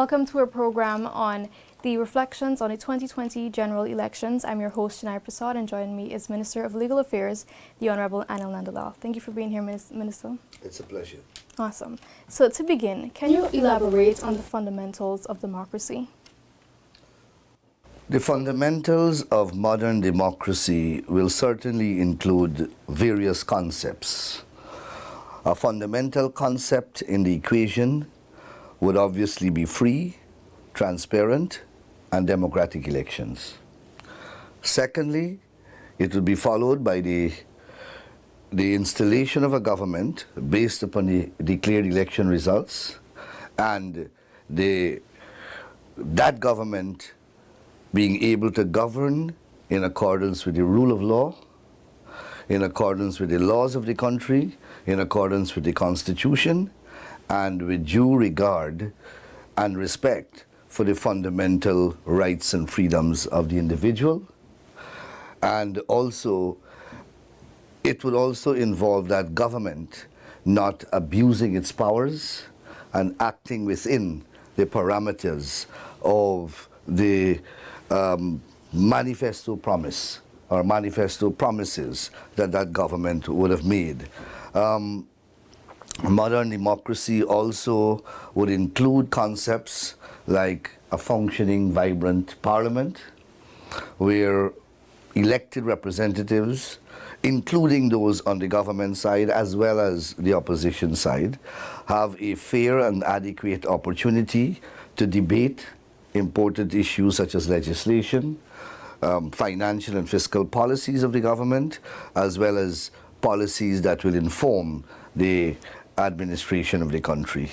Welcome to our program on the reflections on the 2020 general elections. I'm your host, Janai Prasad, and joining me is Minister of Legal Affairs, the Honorable Anil Nandlall. Thank you for being here, Minister. It's a pleasure. Awesome. So to begin, can you elaborate on the fundamentals of democracy? The fundamentals of modern democracy will certainly include various concepts. A fundamental concept in the equation would obviously be free, transparent, and democratic elections. Secondly, it would be followed by the installation of a government based upon the declared election results, and that government being able to govern in accordance with the rule of law, in accordance with the laws of the country, in accordance with the Constitution, and with due regard and respect for the fundamental rights and freedoms of the individual. And also, it would also involve that government not abusing its powers and acting within the parameters of the manifesto promise or manifesto promises that government would have made. Modern democracy also would include concepts like a functioning, vibrant parliament, where elected representatives, including those on the government side as well as the opposition side, have a fair and adequate opportunity to debate important issues such as legislation, financial and fiscal policies of the government, as well as policies that will inform the administration of the country.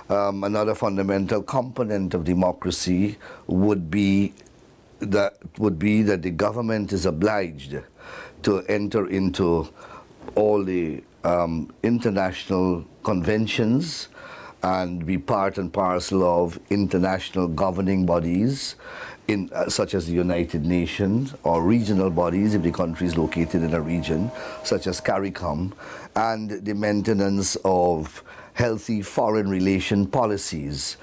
Another fundamental component of democracy would be that the government is obliged to enter into all the international conventions and be part and parcel of international governing bodies such as the United Nations, or regional bodies if the country is located in a region, such as CARICOM, and the maintenance of healthy foreign relation policies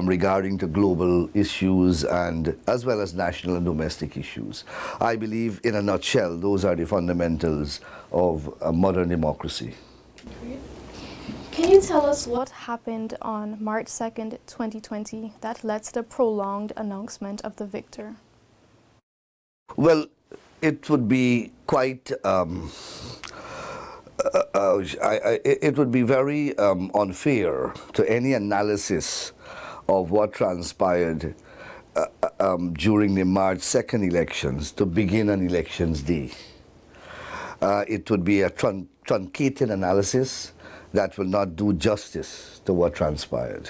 regarding to global issues and as well as national and domestic issues. I believe, in a nutshell, those are the fundamentals of a modern democracy. Can you tell us what happened on March 2nd, 2020 that led to the prolonged announcement of the victor? Well, it would be quite, it would be very unfair to any analysis of what transpired during the March 2nd elections to begin on elections day. It would be a truncated analysis that will not do justice to what transpired.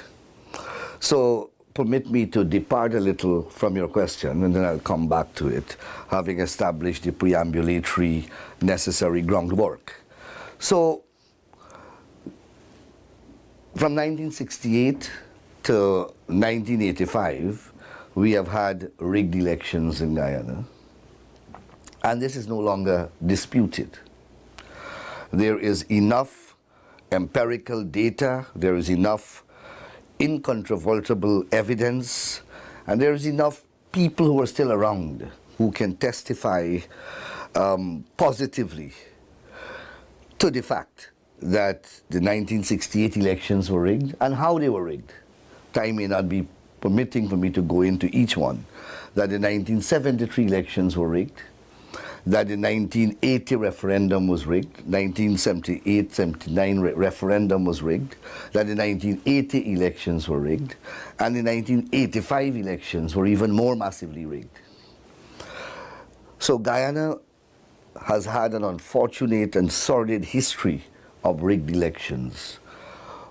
So permit me to depart a little from your question, and then I'll come back to it, having established the preambulatory necessary groundwork. So from 1968 to 1985, we have had rigged elections in Guyana, and this is no longer disputed. There is enough empirical data, there is enough incontrovertible evidence, and there is enough people who are still around who can testify positively to the fact that the 1968 elections were rigged and how they were rigged. Time may not be permitting for me to go into each one. That the 1973 elections were rigged, that the 1980 referendum was rigged, 1978-79 referendum was rigged, that the 1980 elections were rigged, and the 1985 elections were even more massively rigged. So Guyana has had an unfortunate and sordid history of rigged elections,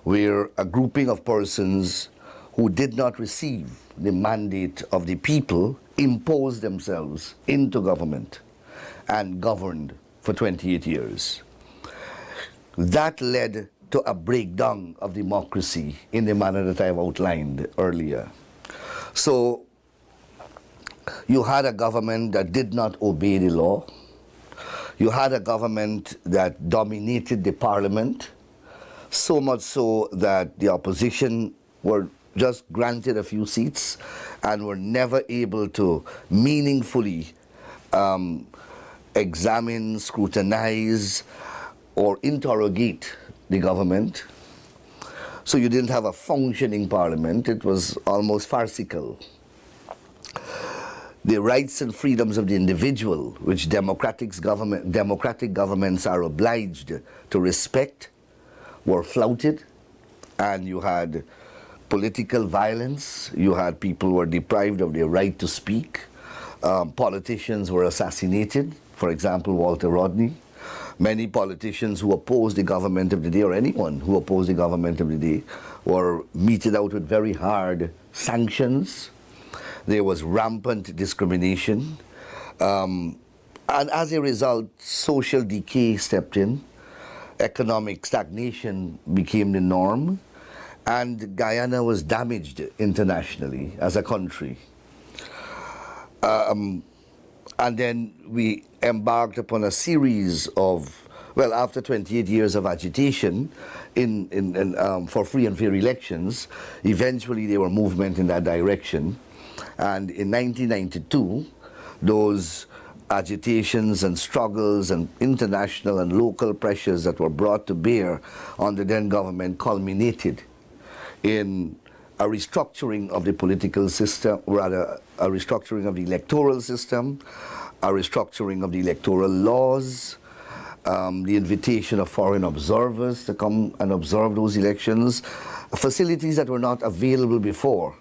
where a grouping of persons who did not receive the mandate of the people imposed themselves into government and governed for 28 years. That led to a breakdown of democracy in the manner that I've outlined earlier. So you had a government that did not obey the law. You had a government that dominated the parliament, so much so that the opposition were just granted a few seats and were never able to meaningfully examine, scrutinize, or interrogate the government. So you didn't have a functioning parliament. It was almost farcical. The rights and freedoms of the individual, which democratic governments are obliged to respect, were flouted, and you had political violence. You had people who were deprived of their right to speak. Politicians were assassinated. For example, Walter Rodney. Many politicians who opposed the government of the day, or anyone who opposed the government of the day, were meted out with very hard sanctions. There was rampant discrimination. And as a result, social decay stepped in. Economic stagnation became the norm. And Guyana was damaged internationally as a country. And then we embarked upon a series of, well, after 28 years of agitation for free and fair elections, eventually there were movement in that direction. And in 1992, those agitations and struggles and international and local pressures that were brought to bear on the then government culminated in a restructuring of the political system, rather a restructuring of the electoral system, a restructuring of the electoral laws, the invitation of foreign observers to come and observe those elections. Facilities that were not available before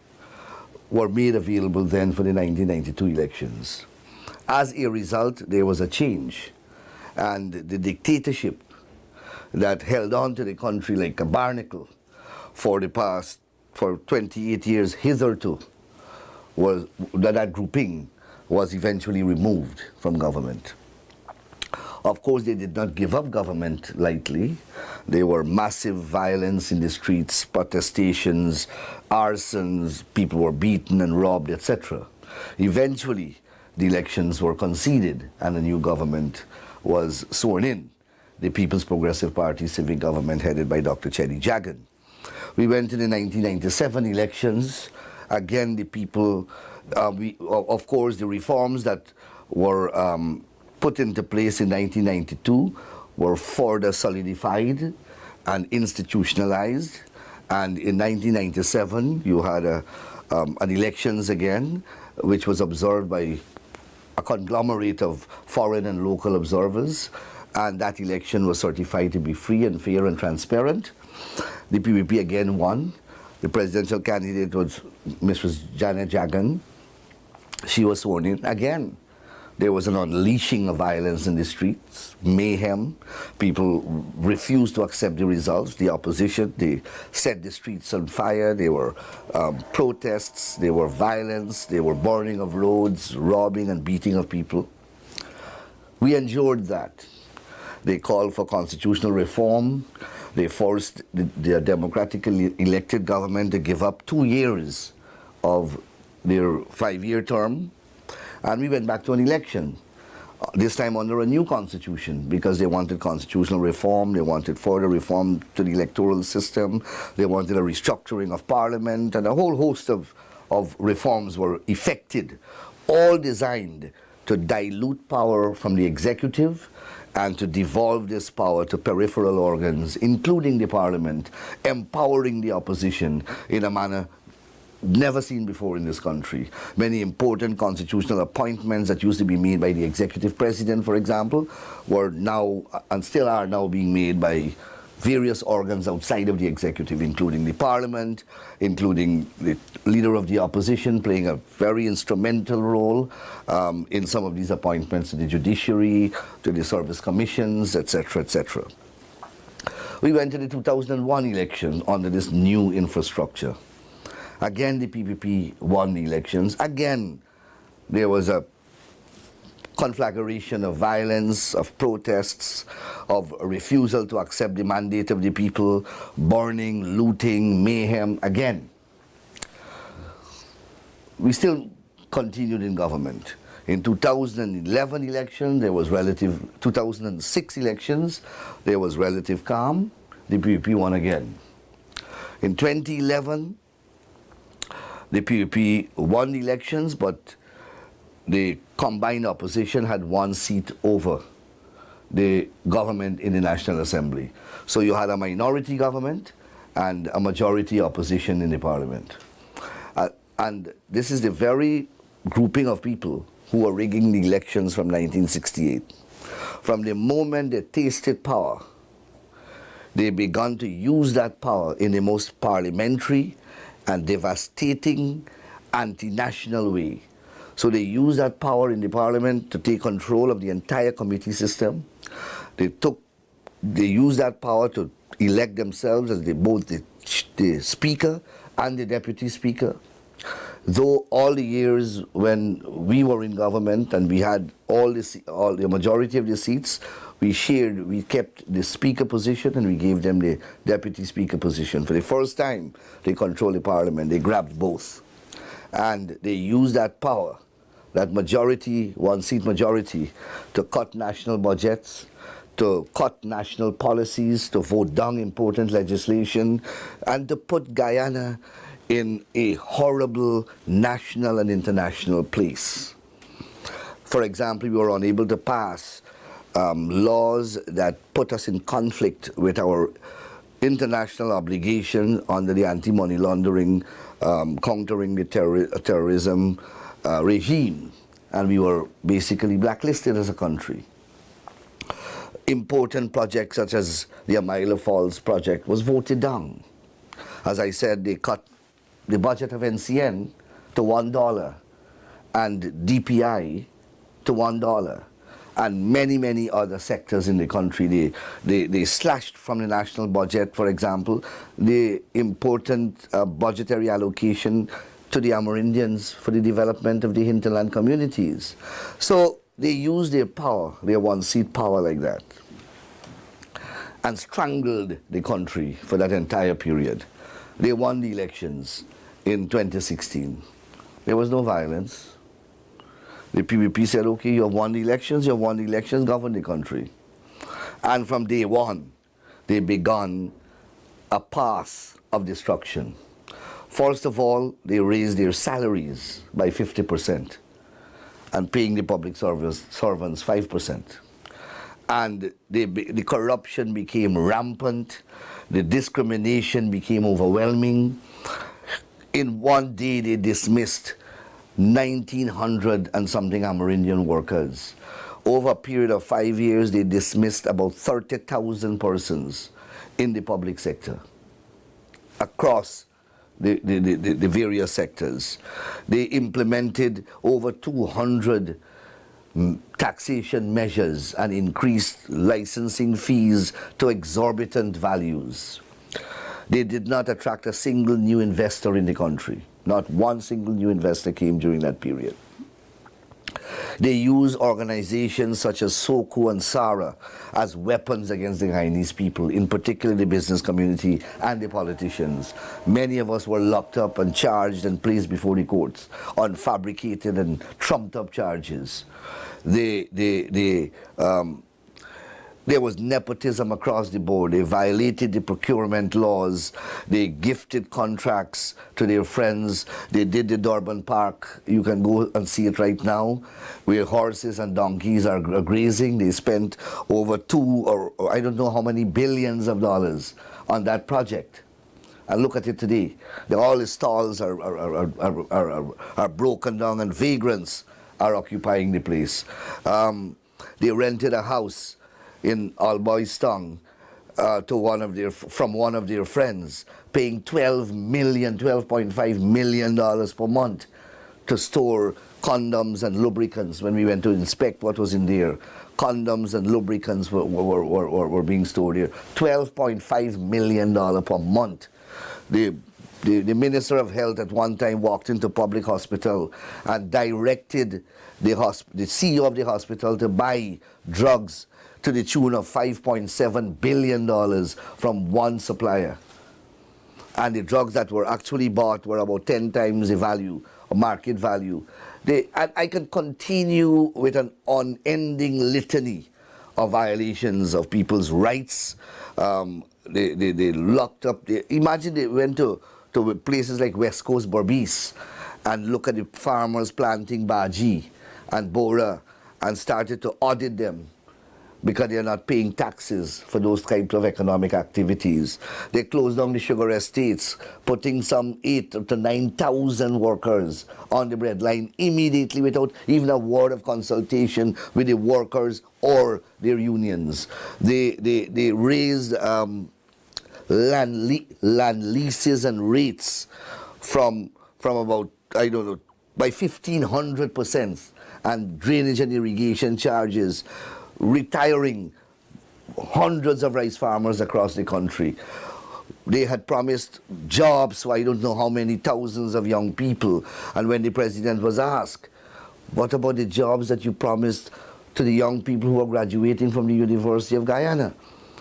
were made available then for the 1992 elections. As a result, there was a change, and the dictatorship that held on to the country like a barnacle for 28 years hitherto, that grouping was eventually removed from government. Of course, they did not give up government lightly. There were massive violence in the streets, protestations, arsons, people were beaten and robbed, etc. Eventually, the elections were conceded and a new government was sworn in, the People's Progressive Party civic government headed by Dr. Chetty Jagan. We went to the 1997 elections. Again, the people, of course, the reforms that were put into place in 1992 were further solidified and institutionalized. And in 1997, you had an elections again, which was observed by a conglomerate of foreign and local observers. And that election was certified to be free and fair and transparent. The PPP again won. The presidential candidate was Mrs. Janet Jagan. She was sworn in again. There was an unleashing of violence in the streets, mayhem. People refused to accept the results. The opposition, they set the streets on fire. There were protests, there were violence, there were burning of roads, robbing and beating of people. We endured that. They called for constitutional reform. They forced the democratically elected government to give up 2 years of their 5-year term. And we went back to an election, this time under a new constitution, because they wanted constitutional reform, they wanted further reform to the electoral system, they wanted a restructuring of parliament, and a whole host of reforms were effected, all designed to dilute power from the executive and to devolve this power to peripheral organs, including the parliament, empowering the opposition in a manner never seen before in this country. Many important constitutional appointments that used to be made by the executive president, for example, were now and still are now being made by various organs outside of the executive, including the parliament, including the leader of the opposition playing a very instrumental role in some of these appointments to the judiciary, to the service commissions, etc., etc. We went to the 2001 election under this new infrastructure. Again, the PPP won the elections. Again, there was a conflagration of violence, of protests, of refusal to accept the mandate of the people, burning, looting, mayhem. Again, we still continued in government. In 2011 election, there was 2006 elections, there was relative calm. The PPP won again. In 2011, The PUP won the elections, but the combined opposition had one seat over the government in the National Assembly. So you had a minority government and a majority opposition in the parliament. And this is the very grouping of people who were rigging the elections from 1968. From the moment they tasted power, they began to use that power in the most parliamentary and devastating anti-national way. So they used that power in the parliament to take control of the entire committee system. They used that power to elect themselves as both the speaker and the deputy speaker. Though all the years when we were in government and we had all the majority of the seats, we kept the speaker position and we gave them the deputy speaker position. For the first time, they controlled the parliament. They grabbed both. And they used that power, that majority, one-seat majority, to cut national budgets, to cut national policies, to vote down important legislation, and to put Guyana in a horrible national and international place. For example, we were unable to pass laws that put us in conflict with our international obligation under the anti-money laundering, countering the terrorism regime, and we were basically blacklisted as a country. Important projects such as the Amaila Falls project was voted down. As I said, they cut the budget of NCN to $1 and DPI to $1, and many other sectors in the country. They slashed from the national budget, for example, the important budgetary allocation to the Amerindians for the development of the hinterland communities. So they used their power, their one-seat power like that, and strangled the country for that entire period. They won the elections in 2016. There was no violence. The PPP said, okay, you have won the elections, govern the country. And from day one, they began a path of destruction. First of all, they raised their salaries by 50% and paying the public servants 5%. And the corruption became rampant, the discrimination became overwhelming. In one day, they dismissed 1,900 and something Amerindian workers. Over a period of 5 years, they dismissed about 30,000 persons in the public sector across the various sectors. They implemented over 200 taxation measures and increased licensing fees to exorbitant values. They did not attract a single new investor in the country. Not one single new investor came during that period. They use organizations such as SOCO and SARA as weapons against the Guyanese people, in particular the business community and the politicians. Many of us were locked up and charged and placed before the courts on fabricated and trumped up charges. There was nepotism across the board. They violated the procurement laws. They gifted contracts to their friends. They did the Durban Park. You can go and see it right now, where horses and donkeys are grazing. They spent over or I don't know how many billions of dollars on that project. And look at it today. All the stalls are broken down and vagrants are occupying the place. They rented a house in Alboistong from one of their friends, paying $12.5 million per month to store condoms and lubricants. When we went to inspect what was in there, condoms and lubricants were being stored here. $12.5 million per month. The Minister of Health at one time walked into public hospital and directed the CEO of the hospital to buy drugs to the tune of $5.7 billion from one supplier. And the drugs that were actually bought were about 10 times the value, or market value. And I can continue with an unending litany of violations of people's rights. They locked up. Imagine they went to to places like West Coast Berbice and look at the farmers planting Baji and Bora and started to audit them because they are not paying taxes for those types of economic activities. They closed down the sugar estates, putting some 8,000 to 9,000 workers on the breadline immediately without even a word of consultation with the workers or their unions. They raised land leases and rates from about, I don't know, by 1,500%, and drainage and irrigation charges, retiring hundreds of rice farmers across the country. They had promised jobs for I don't know how many thousands of young people. And when the president was asked, what about the jobs that you promised to the young people who are graduating from the University of Guyana?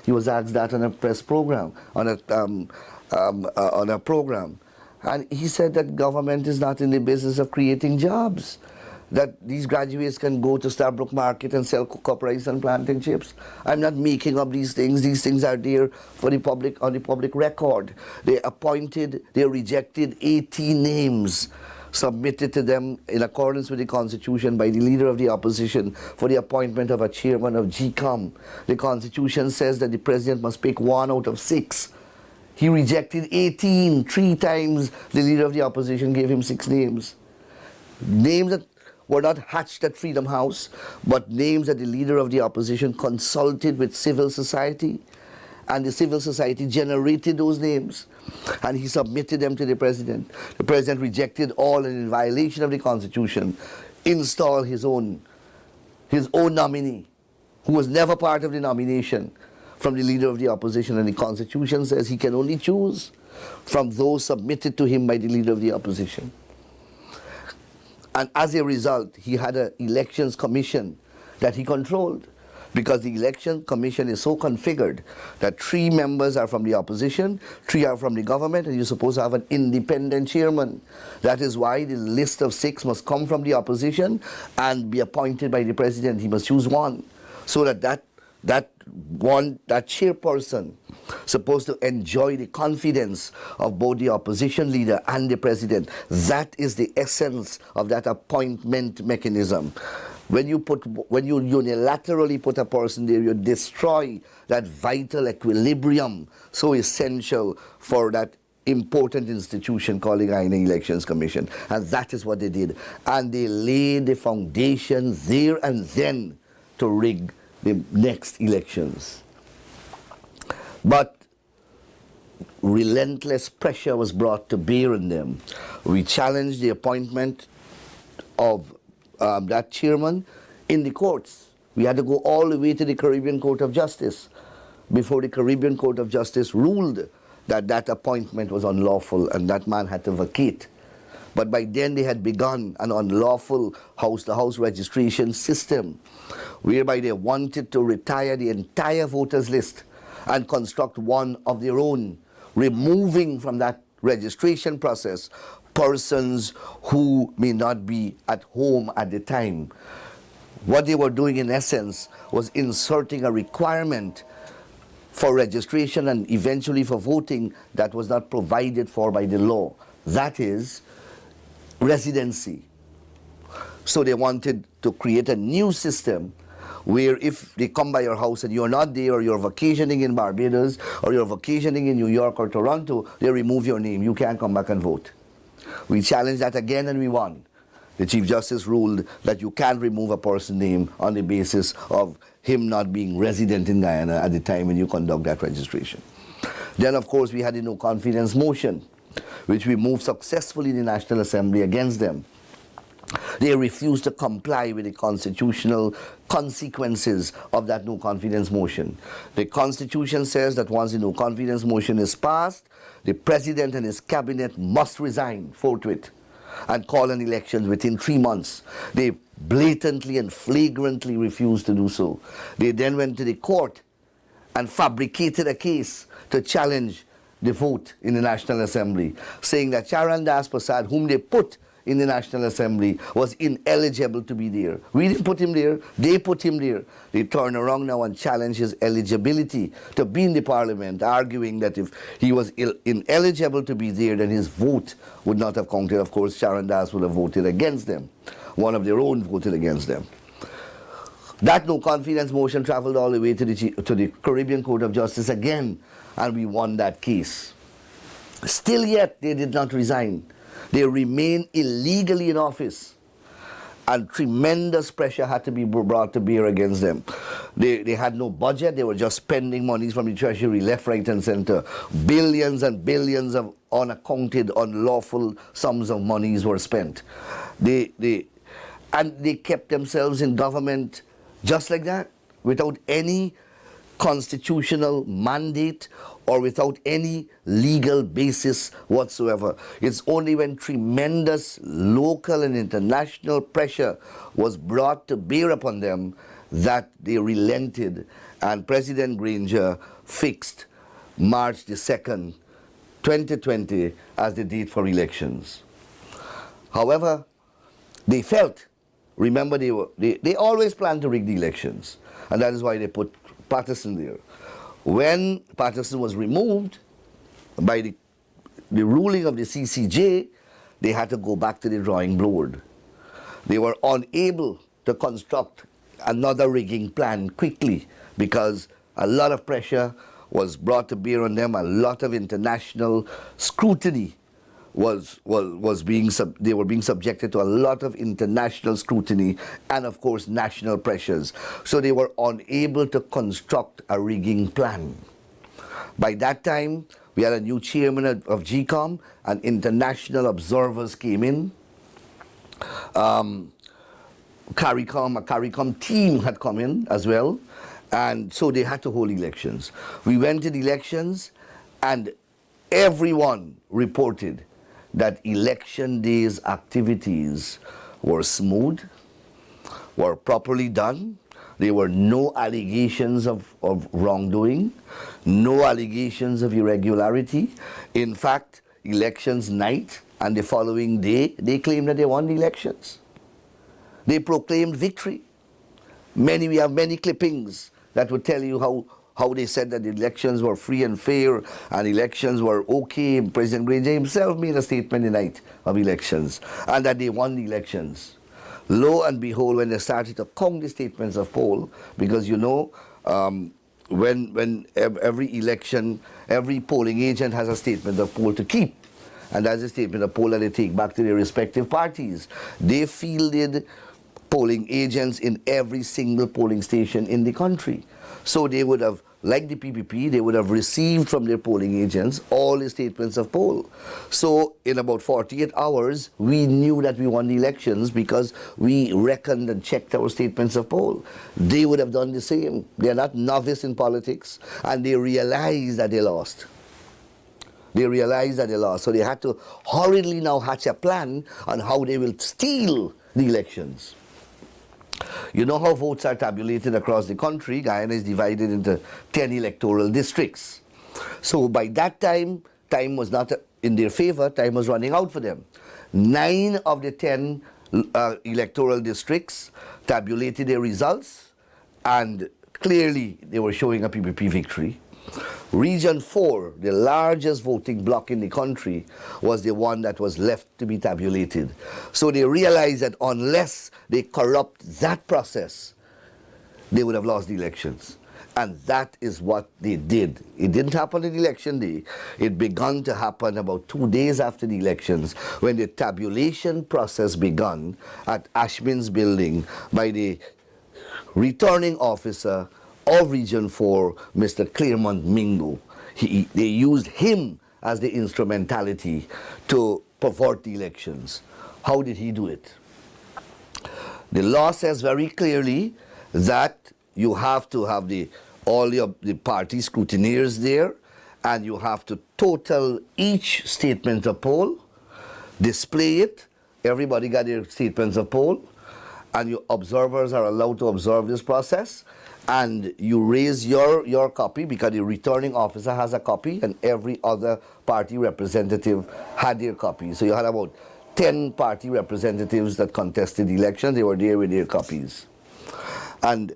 He was asked that on a press program, on a program. And he said that government is not in the business of creating jobs, that these graduates can go to Starbrook Market and sell cook-up rice and plantain chips. I'm not making up these things. These things are there for the public, on the public record. They rejected 18 names submitted to them in accordance with the Constitution by the Leader of the Opposition for the appointment of a chairman of GCOM. The Constitution says that the President must pick 1 out of 6. He rejected 18. 3 times the Leader of the Opposition gave him 6 names. Names that were not hatched at Freedom House, but names that the Leader of the Opposition consulted with civil society, and the civil society generated those names, and he submitted them to the President. The President rejected all, and in violation of the Constitution, installed his own nominee, who was never part of the nomination, from the Leader of the Opposition. And the Constitution says he can only choose from those submitted to him by the Leader of the Opposition. And as a result, he had an elections commission that he controlled, because the election commission is so configured that 3 members are from the opposition, 3 are from the government, and you're supposed to have an independent chairman. That is why the list of 6 must come from the opposition and be appointed by the president. He must choose one, so that chairperson supposed to enjoy the confidence of both the opposition leader and the president. That is the essence of that appointment mechanism. When you unilaterally put a person there, you destroy that vital equilibrium so essential for that important institution called the Guyana Elections Commission. And that is what they did. And they laid the foundation there and then to rig the next elections. But relentless pressure was brought to bear on them. We challenged the appointment of that chairman in the courts. We had to go all the way to the Caribbean Court of Justice before the Caribbean Court of Justice ruled that that appointment was unlawful and that man had to vacate. But by then they had begun an unlawful house-to-house registration system whereby they wanted to retire the entire voters list and construct one of their own, removing from that registration process persons who may not be at home at the time. What they were doing in essence was inserting a requirement for registration and eventually for voting that was not provided for by the law. That is residency. So they wanted to create a new system where if they come by your house and you're not there, or you're vacationing in Barbados, or you're vacationing in New York or Toronto, they remove your name. You can't come back and vote. We challenged that again and we won. The Chief Justice ruled that you can't remove a person's name on the basis of him not being resident in Guyana at the time when you conduct that registration. Then, of course, we had a no confidence motion, which we moved successfully in the National Assembly against them. They refused to comply with the constitutional consequences of that no confidence motion. The Constitution says that once the no confidence motion is passed, the President and his cabinet must resign forthwith and call an election within 3 months. They blatantly and flagrantly refused to do so. They then went to the court and fabricated a case to challenge the vote in the National Assembly, saying that Charan Das Prasad, whom they put in the National Assembly was ineligible to be there. We didn't put him there, they put him there. They turn around now and challenge his eligibility to be in the parliament, arguing that if he was ineligible to be there, then his vote would not have counted. Of course, Sharon Das would have voted against them. One of their own voted against them. That no confidence motion traveled all the way to the Caribbean Court of Justice again, and we won that case. Still yet, they did not resign. They remained illegally in office, and tremendous pressure had to be brought to bear against them. They had no budget. They were just spending monies from the Treasury left, right, and center. Billions and billions of unaccounted, unlawful sums of monies were spent. And they kept themselves in government just like that, without any constitutional mandate or without any legal basis whatsoever. It's only when tremendous local and international pressure was brought to bear upon them that they relented, and President Granger fixed March the 2nd, 2020 as the date for elections. However, they felt, remember, they always planned to rig the elections, and that is why they put Patterson there. When Patterson was removed by the ruling of the CCJ, they had to go back to the drawing board. They were unable to construct another rigging plan quickly because a lot of pressure was brought to bear on them, a lot of international scrutiny they were being subjected to a lot of international scrutiny and, of course, national pressures. So they were unable to construct a rigging plan. By that time, we had a new chairman of GCOM, and international observers came in. A CARICOM team had come in as well, and so they had to hold elections. We went to the elections, and everyone reported that election day's activities were smooth, were properly done. There were no allegations of wrongdoing, no allegations of irregularity. In fact, elections night and the following day, they claimed that they won the elections. They proclaimed victory. We have many clippings that would tell you how they said that the elections were free and fair and elections were okay. President Granger himself made a statement the night of elections and that they won the elections. Lo and behold, when they started to count the statements of poll, because you know, when every election, every polling agent has a statement of poll to keep, and that's a statement of poll that they take back to their respective parties. They fielded polling agents in every single polling station in the country. So they would have, like the PPP, they would have received from their polling agents all the statements of poll. So in about 48 hours, we knew that we won the elections because we reckoned and checked our statements of poll. They would have done the same. They are not novice in politics, and they realized that they lost. They realized that they lost. So they had to hurriedly now hatch a plan on how they will steal the elections. You know how votes are tabulated across the country. Guyana is divided into 10 electoral districts. So by that time, time was not in their favor, time was running out for them. 9 of the 10 electoral districts tabulated their results, and clearly they were showing a PPP victory. Region 4, the largest voting bloc in the country, was the one that was left to be tabulated. So they realized that unless they corrupt that process, they would have lost the elections. And that is what they did. It didn't happen on election day. It began to happen about 2 days after the elections, when the tabulation process began at Ashman's building by the returning officer of Region 4, Mr. Claremont Mingo. They used him as the instrumentality to pervert the elections. How did he do it? The law says very clearly that you have to have all the party scrutineers there, and you have to total each statement of poll, display it. Everybody got their statements of poll, and your observers are allowed to observe this process. And you raise your copy, because the returning officer has a copy and every other party representative had their copy. So you had about 10 party representatives that contested the election. They were there with their copies. And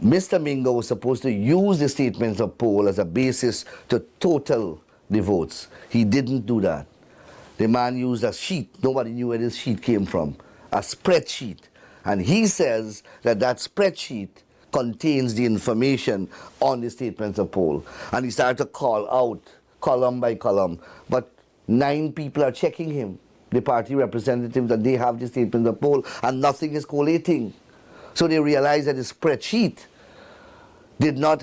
Mr. Mingo was supposed to use the statements of poll as a basis to total the votes. He didn't do that. The man used a sheet. Nobody knew where this sheet came from. A spreadsheet. And he says that that spreadsheet contains the information on the statements of poll. And he started to call out column by column. But 9 people are checking him, the party representatives, that they have the statements of poll, and nothing is collating. So they realized that the spreadsheet did not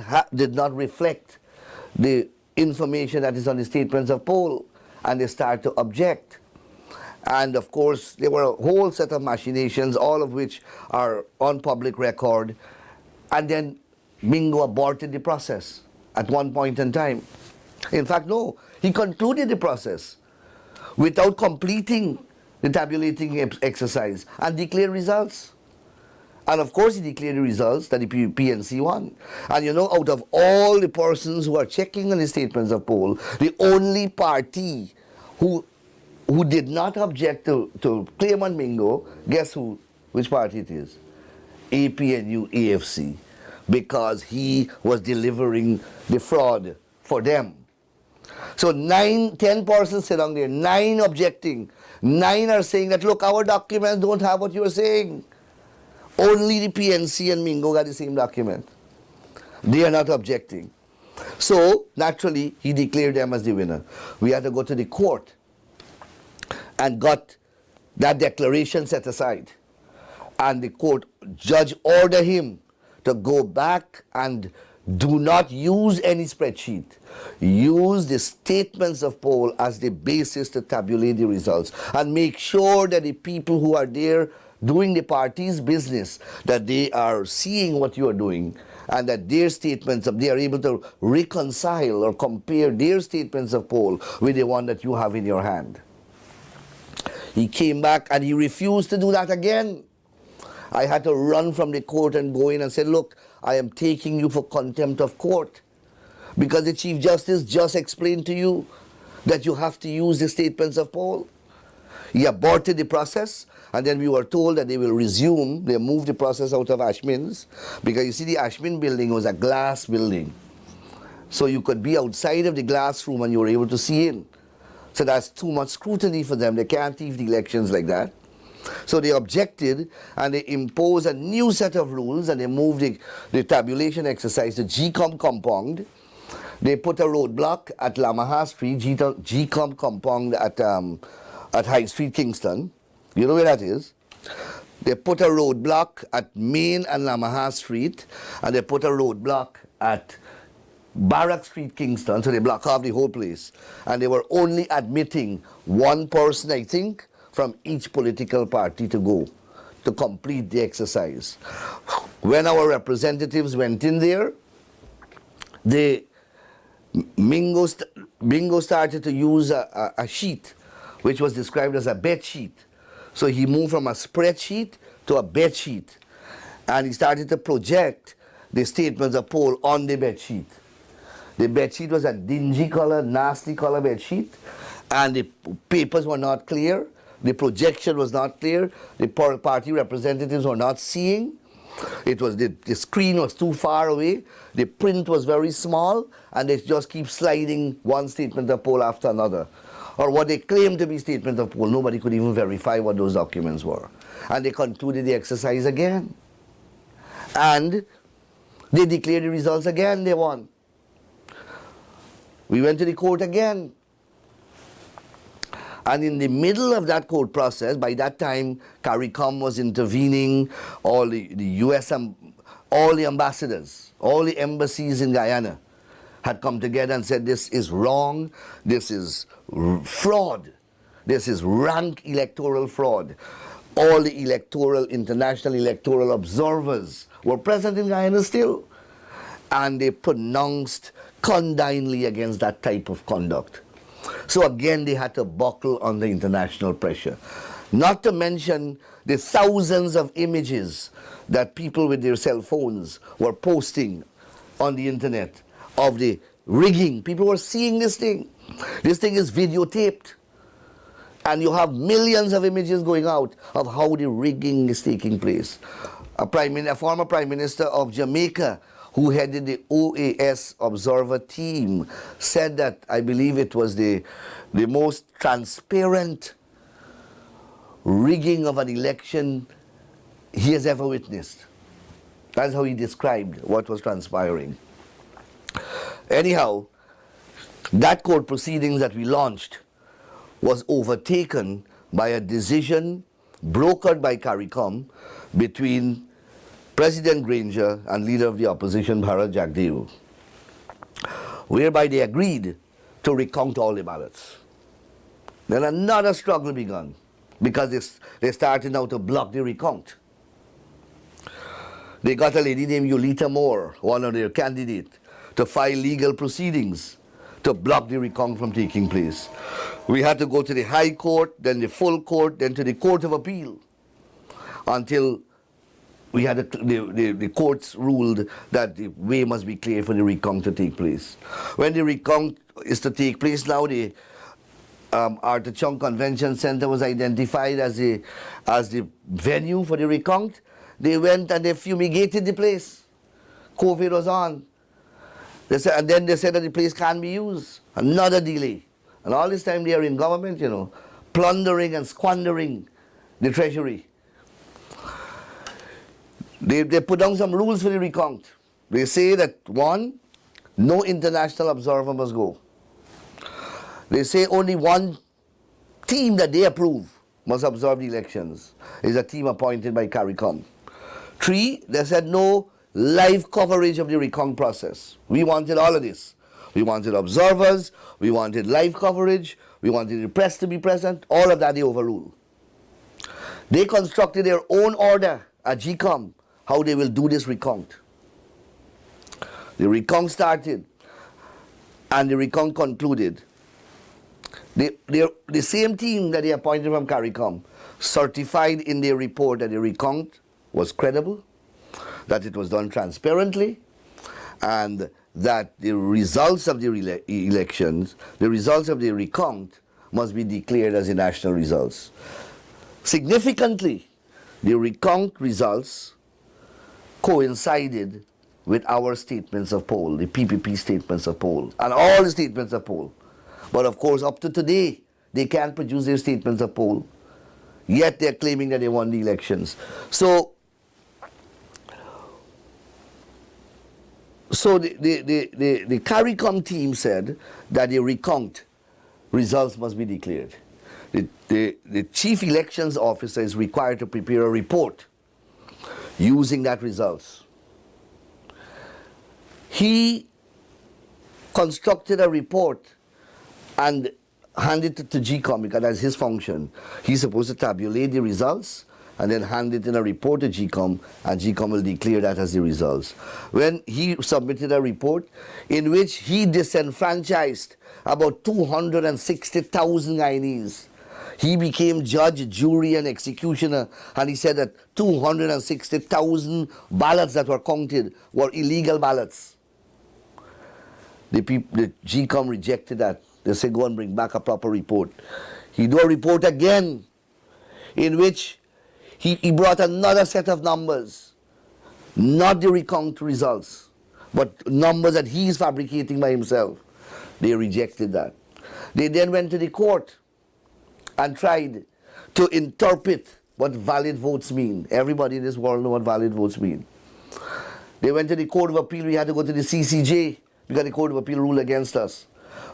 reflect the information that is on the statements of poll, and they started to object. And of course, there were a whole set of machinations, all of which are on public record. And then Mingo aborted the process at one point in time. In fact, no, he concluded the process without completing the tabulating exercise and declared results. And of course, he declared the results that the PNC won. And you know, out of all the persons who are checking on the statements of poll, the only party who did not object to claim on Mingo, guess which party it is? APNU+AFC, because he was delivering the fraud for them. So 10 persons sit down there, 9 objecting, 9 are saying that, look, our documents don't have what you are saying. Only the PNC and Mingo got the same document. They are not objecting. So, naturally, he declared them as the winner. We had to go to the court and got that declaration set aside. And the court judge ordered him to go back and do not use any spreadsheet. Use the statements of poll as the basis to tabulate the results. And make sure that the people who are there doing the party's business, that they are seeing what you are doing, and that their statements, they are able to reconcile or compare their statements of poll with the one that you have in your hand. He came back and he refused to do that again. I had to run from the court and go in and say, look, I am taking you for contempt of court, because the Chief Justice just explained to you that you have to use the statements of poll. He aborted the process, and then we were told that they will resume. They moved the process out of Ashmin's, because you see, the Ashmin building was a glass building. So you could be outside of the glass room and you were able to see in. So that's too much scrutiny for them. They can't leave the elections like that. So they objected, and they imposed a new set of rules, and they moved the tabulation exercise to GCOM compound. They put a roadblock at Lamaha Street, GCOM compound at High Street, Kingston. You know where that is? They put a roadblock at Main and Lamaha Street, and they put a roadblock at Barrack Street, Kingston, so they block off the whole place. And they were only admitting one person, I think, from each political party to go to complete the exercise. When our representatives went in there, Mingo started to use a sheet which was described as a bed sheet. So he moved from a spreadsheet to a bed sheet, and he started to project the statements of poll on the bed sheet. The bed sheet was a dingy color, nasty color bed sheet, and the papers were not clear. The projection was not clear. The party representatives were not seeing. It was the screen was too far away. The print was very small, and they just keep sliding one statement of poll after another. Or what they claimed to be statement of poll. Nobody could even verify what those documents were. And they concluded the exercise again. And they declared the results again. They won. We went to the court again. And in the middle of that court process, by that time, CARICOM was intervening, all the US, all the ambassadors, all the embassies in Guyana had come together and said, this is wrong, this is fraud, this is rank electoral fraud. All the international electoral observers were present in Guyana still, and they pronounced condignly against that type of conduct. So again, they had to buckle under international pressure. Not to mention the thousands of images that people with their cell phones were posting on the internet of the rigging. People were seeing this thing. This thing is videotaped. And you have millions of images going out of how the rigging is taking place. A former Prime Minister of Jamaica who headed the OAS observer team said that, I believe it was the most transparent rigging of an election he has ever witnessed. That's how he described what was transpiring. Anyhow, that court proceedings that we launched was overtaken by a decision brokered by CARICOM between President Granger and leader of the opposition, Bharat Jagdeo, whereby they agreed to recount all the ballots. Then another struggle began because they started now to block the recount. They got a lady named Yulita Moore, one of their candidates, to file legal proceedings to block the recount from taking place. We had to go to the High Court, then the full court, then to the Court of Appeal, until we had the courts ruled that the way must be clear for the recount to take place. When the recount is to take place now, the Arthur Chung Convention Center was identified as the venue for the recount. They went and they fumigated the place. COVID was on. And then they said that the place can't be used. Another delay. And all this time they are in government, you know, plundering and squandering the treasury. They put down some rules for the recount. They say that, one, no international observer must go. They say only one team that they approve must observe the elections. Is a team appointed by CARICOM. 3, they said no live coverage of the recount process. We wanted all of this. We wanted observers, we wanted live coverage, we wanted the press to be present. All of that they overruled. They constructed their own order at GCOM how they will do this recount. The recount started and the recount concluded. The same team that they appointed from CARICOM certified in their report that the recount was credible, that it was done transparently, and that the results of the elections, the results of the recount, must be declared as the national results. Significantly, the recount results coincided with our statements of poll, the PPP statements of poll, and all the statements of poll. But of course, up to today, they can't produce their statements of poll, yet they're claiming that they won the elections. So the CARICOM team said that the recount results must be declared. The chief elections officer is required to prepare a report using that results. He constructed a report and handed it to GCOM because that's his function. He's supposed to tabulate the results and then hand it in a report to GCOM, and GCOM will declare that as the results. When he submitted a report in which he disenfranchised about 260,000 Guyanese, he became judge, jury, and executioner, and he said that 260,000 ballots that were counted were illegal ballots. The GCOM rejected that. They said, go and bring back a proper report. He do a report again in which he brought another set of numbers, not the recount results, but numbers that he is fabricating by himself. They rejected that. They then went to the court and tried to interpret what valid votes mean. Everybody in this world knows what valid votes mean. They went to the Court of Appeal. We had to go to the CCJ because the Court of Appeal ruled against us.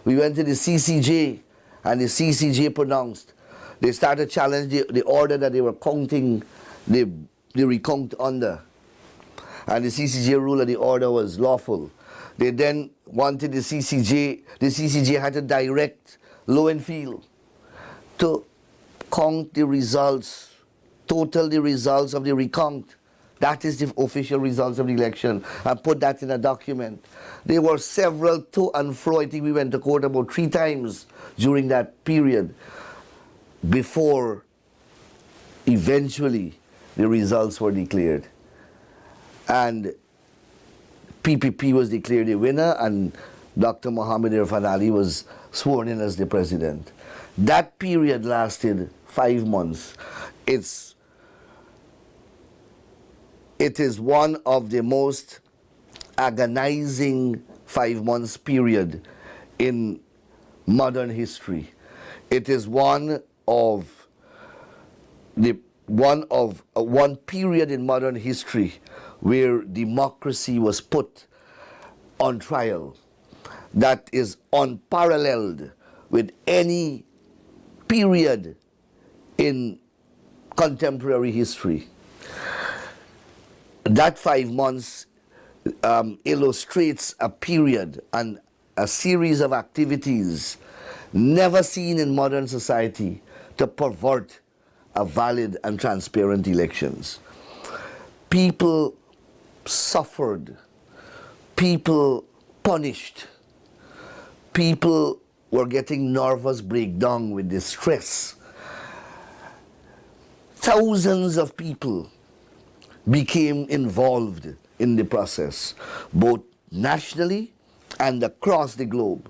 We went to the CCJ and the CCJ pronounced. They started challenging the order that they were counting the recount under. And the CCJ ruled that the order was lawful. They then wanted the CCJ had to direct Lowenfield to count the results, total the results of the recount. That is the official results of the election, and put that in a document. There were several to and fro. I think we went to court about 3 times during that period before eventually the results were declared. And PPP was declared a winner, and Dr. Mohammed Irfan Ali was sworn in as the president. That period lasted 5 months. It is one of the most agonizing 5 months period in modern history. It is one period in modern history where democracy was put on trial that is unparalleled with any period in contemporary history. That 5 months illustrates a period and a series of activities never seen in modern society to pervert a valid and transparent elections. People suffered, people punished, people were getting nervous breakdown with distress. Thousands of people became involved in the process, both nationally and across the globe.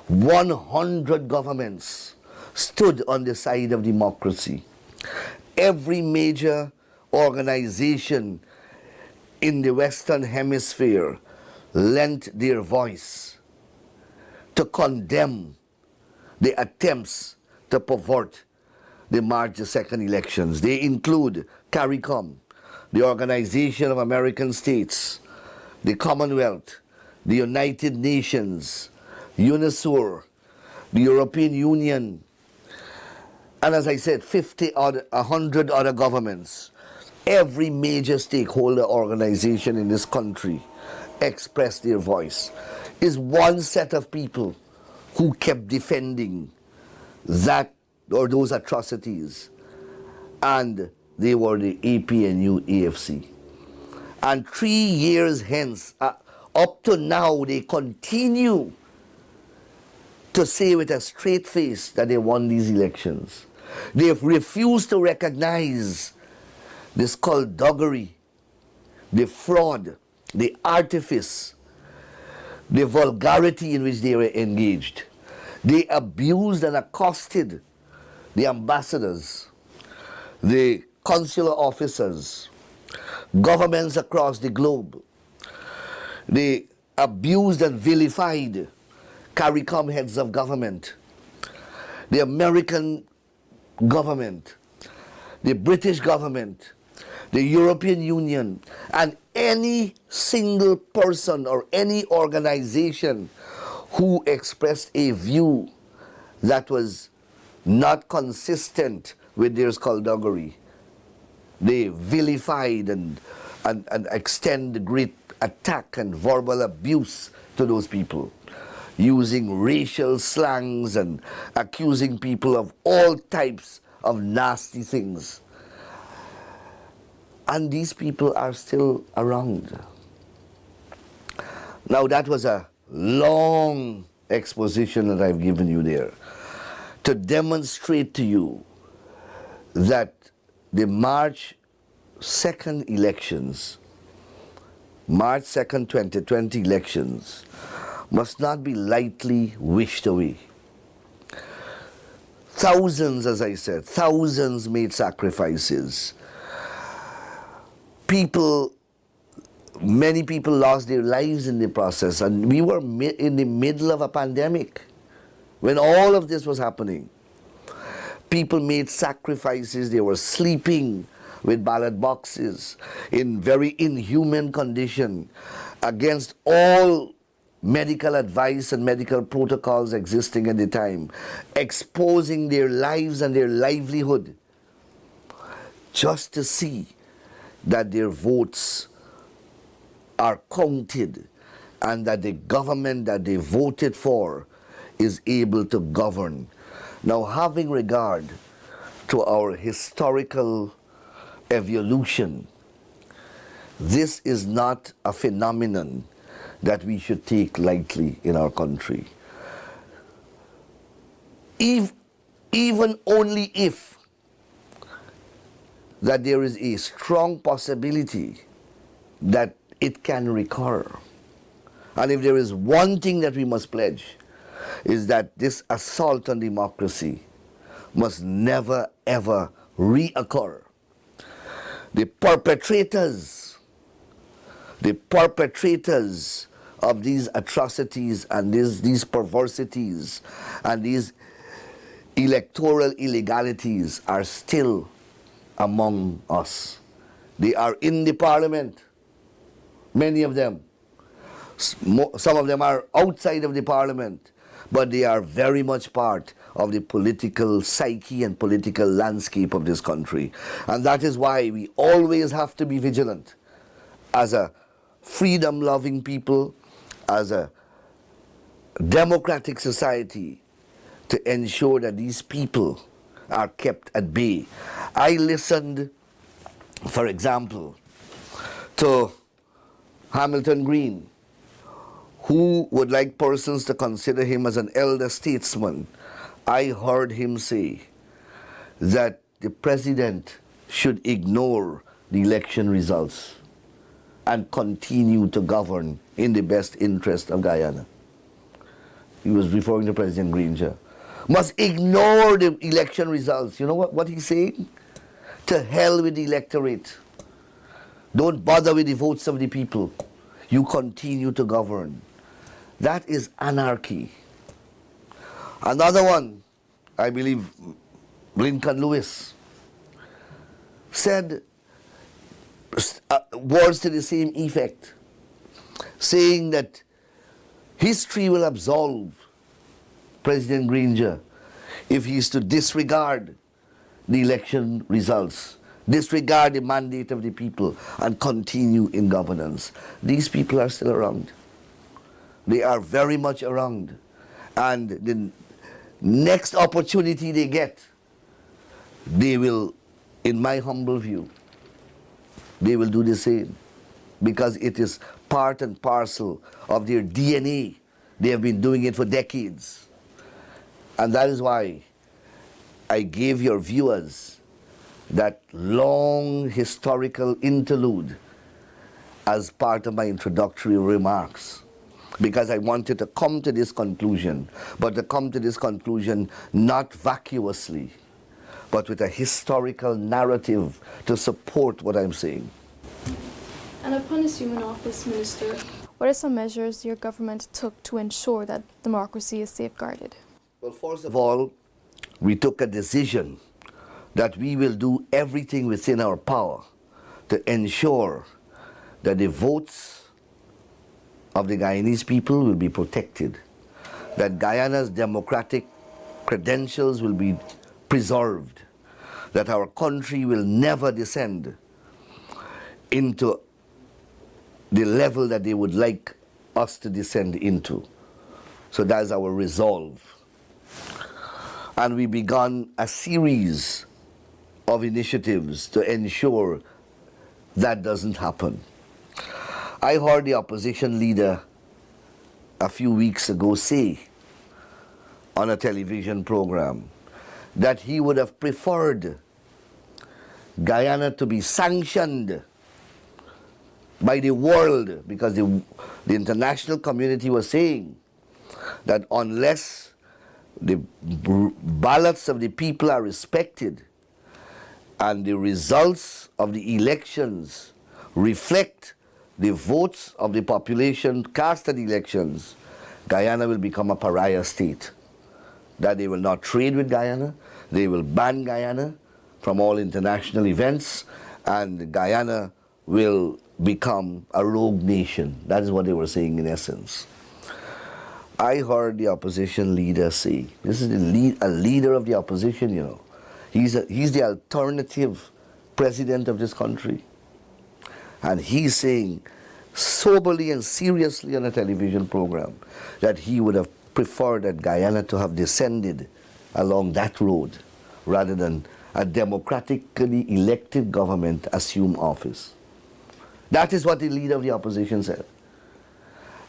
100 governments stood on the side of democracy. Every major organization in the Western Hemisphere lent their voice to condemn the attempts to pervert the March 2nd elections. They include CARICOM, the Organization of American States, the Commonwealth, the United Nations, UNISUR, the European Union, and as I said, 100 other governments. Every major stakeholder organization in this country expressed their voice. Is one set of people who kept defending that or those atrocities, and they were the APNU+AFC. And 3 years hence, up to now, they continue to say with a straight face that they won these elections. They've refused to recognize the skullduggery, the fraud, the artifice, the vulgarity in which they were engaged. They abused and accosted the ambassadors, the consular officers, governments across the globe. They abused and vilified CARICOM heads of government, the American government, the British government, the European Union, and any single person or any organization who expressed a view that was not consistent with their skullduggery. They vilified and extend great attack and verbal abuse to those people, using racial slangs and accusing people of all types of nasty things. And these people are still around. Now that was a long exposition that I've given you there to demonstrate to you that the March 2nd elections, March 2nd, 2020 elections, must not be lightly wished away. Thousands, as I said, thousands made sacrifices. Many people lost their lives in the process, and we were in the middle of a pandemic when all of this was happening. People made sacrifices. They were sleeping with ballot boxes in very inhuman condition against all medical advice and medical protocols existing at the time, exposing their lives and their livelihood just to see that their votes are counted and that the government that they voted for is able to govern. Now, having regard to our historical evolution, this is not a phenomenon that we should take lightly in our country. Even only if that there is a strong possibility that it can recur. And if there is one thing that we must pledge, is that this assault on democracy must never ever reoccur. The perpetrators of these atrocities and these perversities and these electoral illegalities are still among us. They are in the parliament, many of them. Some of them are outside of the parliament, but they are very much part of the political psyche and political landscape of this country. And that is why we always have to be vigilant as a freedom-loving people, as a democratic society, to ensure that these people are kept at bay. I listened, for example, to Hamilton Green, who would like persons to consider him as an elder statesman. I heard him say that the president should ignore the election results and continue to govern in the best interest of Guyana. He was referring to President Granger. Must ignore the election results. You know what he's saying? To hell with the electorate. Don't bother with the votes of the people. You continue to govern. That is anarchy. Another one, I believe Lincoln Lewis, said words to the same effect, saying that history will absolve President Granger if he is to disregard the election results, disregard the mandate of the people, and continue in governance. These people are still around. They are very much around. And the next opportunity they get, they will, in my humble view, they will do the same, because it is part and parcel of their DNA. They have been doing it for decades. And that is why I gave your viewers that long historical interlude as part of my introductory remarks, because I wanted to come to this conclusion, but to come to this conclusion not vacuously, but with a historical narrative to support what I'm saying. And upon assuming office, Minister, what are some measures your government took to ensure that democracy is safeguarded? Well, first of all, we took a decision that we will do everything within our power to ensure that the votes of the Guyanese people will be protected, that Guyana's democratic credentials will be preserved, that our country will never descend into the level that they would like us to descend into. So that's our resolve. And we began a series of initiatives to ensure that doesn't happen. I heard the opposition leader a few weeks ago say on a television program that he would have preferred Guyana to be sanctioned by the world, because the international community was saying that unless the ballots of the people are respected and the results of the elections reflect the votes of the population cast at elections, Guyana will become a pariah state. That they will not trade with Guyana, they will ban Guyana from all international events, and Guyana will become a rogue nation. That is what they were saying in essence. I heard the opposition leader say, this is a leader of the opposition, you know. He's the alternative president of this country. And he's saying soberly and seriously on a television program that he would have preferred that Guyana to have descended along that road rather than a democratically elected government assume office. That is what the leader of the opposition said.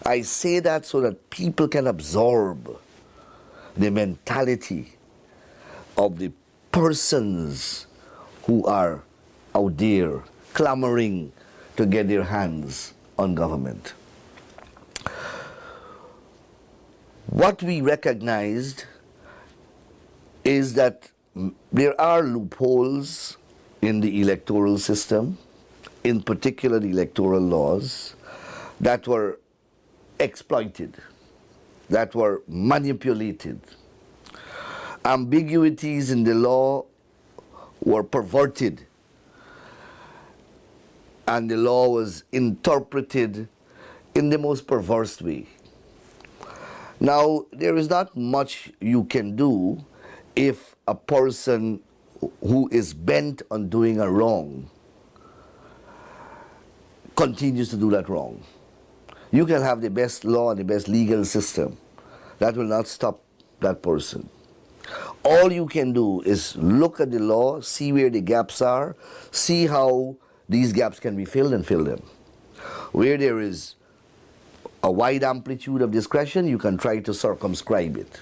I say that so that people can absorb the mentality of the persons who are out there clamoring to get their hands on government. What we recognized is that there are loopholes in the electoral system, in particular the electoral laws, that were exploited, that were manipulated. Ambiguities in the law were perverted, and the law was interpreted in the most perverse way. Now, there is not much you can do if a person who is bent on doing a wrong continues to do that wrong. You can have the best law and the best legal system. That will not stop that person. All you can do is look at the law, see where the gaps are, see how these gaps can be filled and fill them. Where there is a wide amplitude of discretion, you can try to circumscribe it.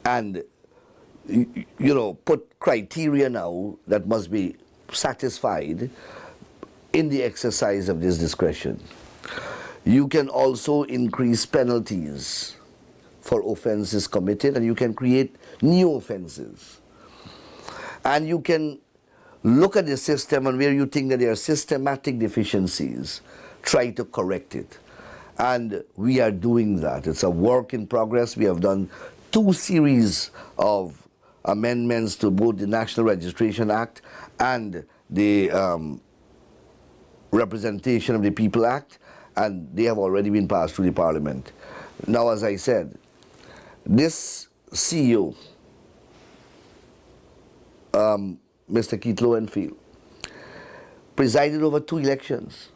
And, put criteria now that must be satisfied in the exercise of this discretion. You can also increase penalties for offenses committed, and you can create new offenses. And you can look at the system, and where you think that there are systematic deficiencies, try to correct it. And we are doing that. It's a work in progress. We have done 2 series of amendments to both the National Registration Act and the Representation of the People Act, and they have already been passed through the Parliament. Now, as I said, this CEO, Mr. Keith Lowenfield, presided over 2 elections,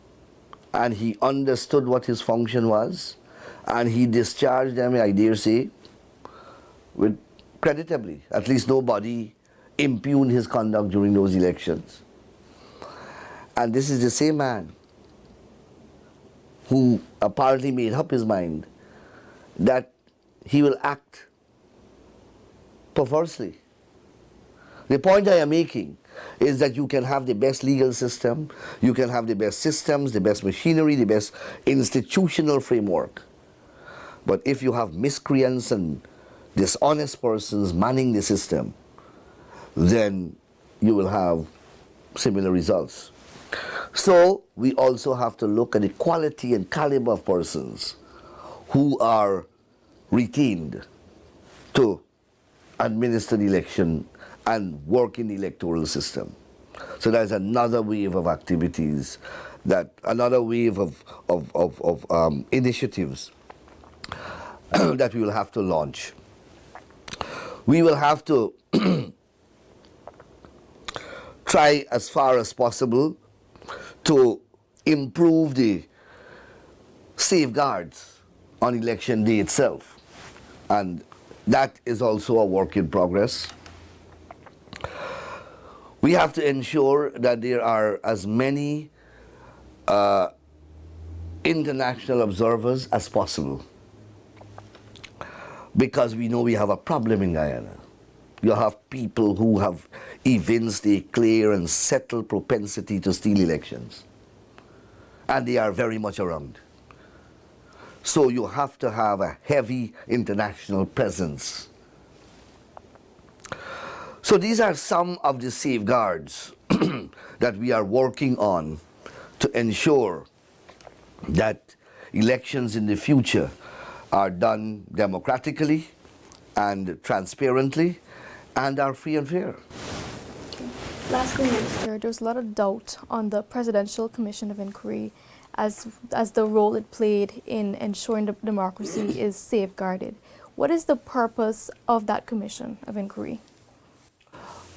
and he understood what his function was, and he discharged them, I dare say, with creditably. At least nobody impugned his conduct during those elections. And this is the same man who apparently made up his mind that he will act perversely. The point I am making is that you can have the best legal system, you can have the best systems, the best machinery, the best institutional framework. But if you have miscreants and dishonest persons manning the system, then you will have similar results. So we also have to look at the quality and caliber of persons who are retained to administer the election and work in the electoral system. So there's another wave of activities, another wave of initiatives that we will have to launch. We will have to try as far as possible to improve the safeguards on election day itself. And that is also a work in progress. We have to ensure that there are as many international observers as possible, because we know we have a problem in Guyana. You have people who have evinced a clear and settled propensity to steal elections, and they are very much around. So you have to have a heavy international presence. So these are some of the safeguards that we are working on to ensure that elections in the future are done democratically and transparently and are free and fair. Lastly, there's a lot of doubt on the Presidential Commission of Inquiry as the role it played in ensuring that democracy is safeguarded. What is the purpose of that Commission of Inquiry?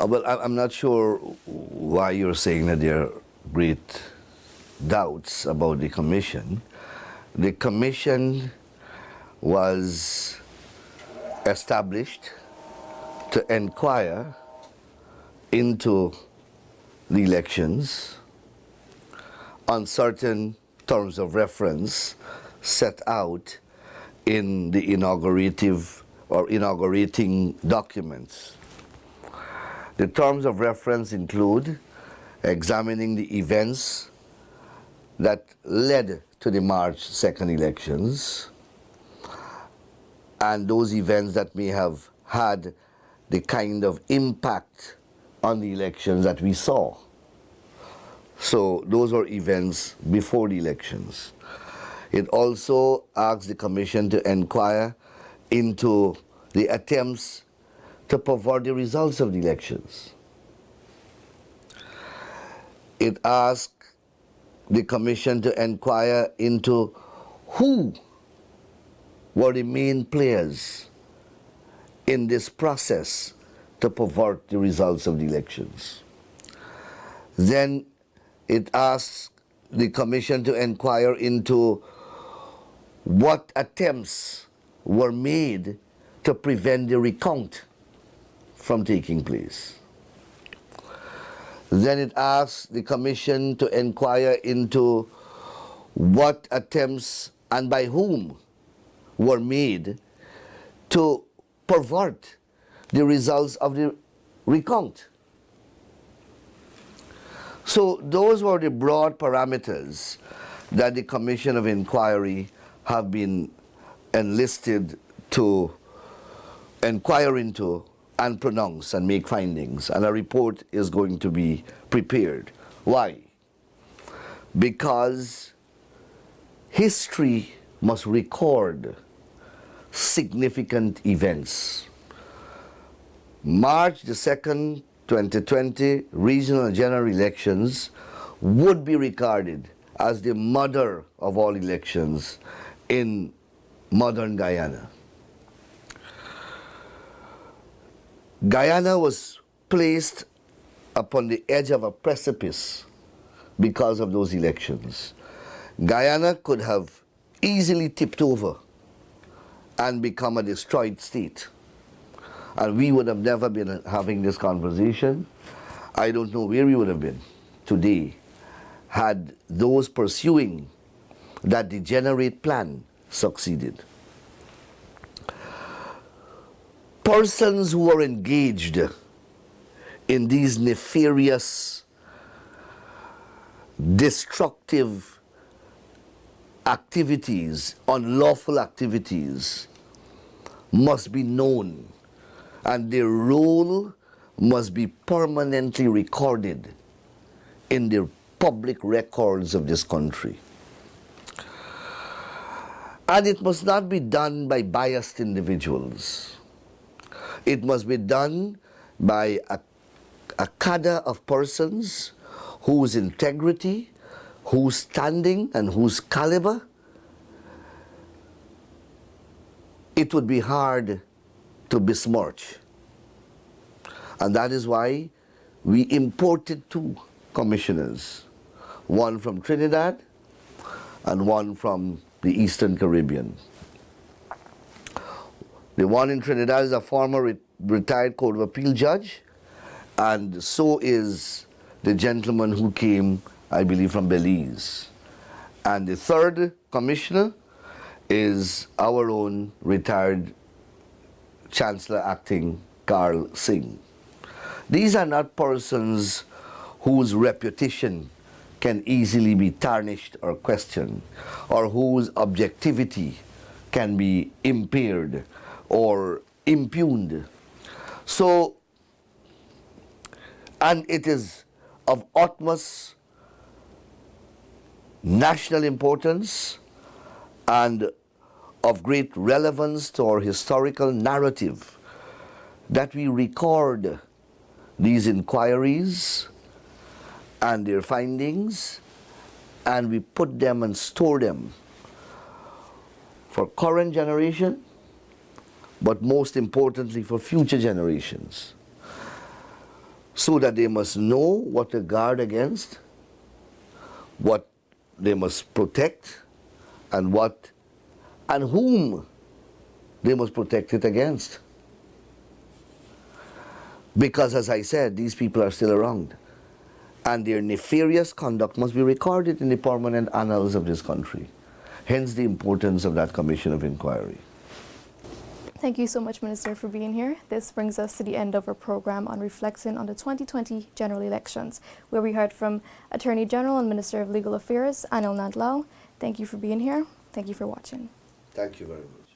Well, I'm not sure why you're saying that there are great doubts about the Commission. The Commission was established to inquire into the elections on certain terms of reference set out in the inaugurating documents. The terms of reference include examining the events that led to the March 2nd elections, and those events that may have had the kind of impact on the elections that we saw. So those were events before the elections. It also asked the Commission to inquire into the attempts to pervert the results of the elections. It asked the Commission to inquire into who were the main players in this process to pervert the results of the elections. Then it asked the Commission to inquire into what attempts were made to prevent the recount from taking place. Then it asked the Commission to inquire into what attempts and by whom were made to pervert the results of the recount. So those were the broad parameters that the Commission of Inquiry have been enlisted to inquire into and pronounce and make findings, and a report is going to be prepared. Why? Because history must record significant events. March the 2nd, 2020 regional and general elections would be regarded as the mother of all elections in modern Guyana. Guyana was placed upon the edge of a precipice because of those elections. Guyana could have easily tipped over and become a destroyed state. And we would have never been having this conversation. I don't know where we would have been today had those pursuing that degenerate plan succeeded. Persons who are engaged in these nefarious, destructive activities, unlawful activities, must be known, and their role must be permanently recorded in the public records of this country. And it must not be done by biased individuals. It must be done by a cadre of persons whose integrity, whose standing, and whose caliber it would be hard to besmirch. And that is why we imported two commissioners, one from Trinidad and one from the Eastern Caribbean. The one in Trinidad is a former retired Court of Appeal judge, and so is the gentleman who came, I believe, from Belize. And the third commissioner is our own retired Chancellor Acting Carl Singh. These are not persons whose reputation can easily be tarnished or questioned, or whose objectivity can be impaired or impugned. So, and it is of utmost national importance and of great relevance to our historical narrative that we record these inquiries and their findings, and we put them and store them for current generation, but most importantly for future generations, so that they must know what to guard against, what they must protect, and what and whom they must protect it against. Because, as I said, these people are still around, and their nefarious conduct must be recorded in the permanent annals of this country. Hence the importance of that Commission of Inquiry. Thank you so much, Minister, for being here. This brings us to the end of our program on reflecting on the 2020 general elections, where we heard from Attorney General and Minister of Legal Affairs, Anil Nandlall. Thank you for being here. Thank you for watching. Thank you very much.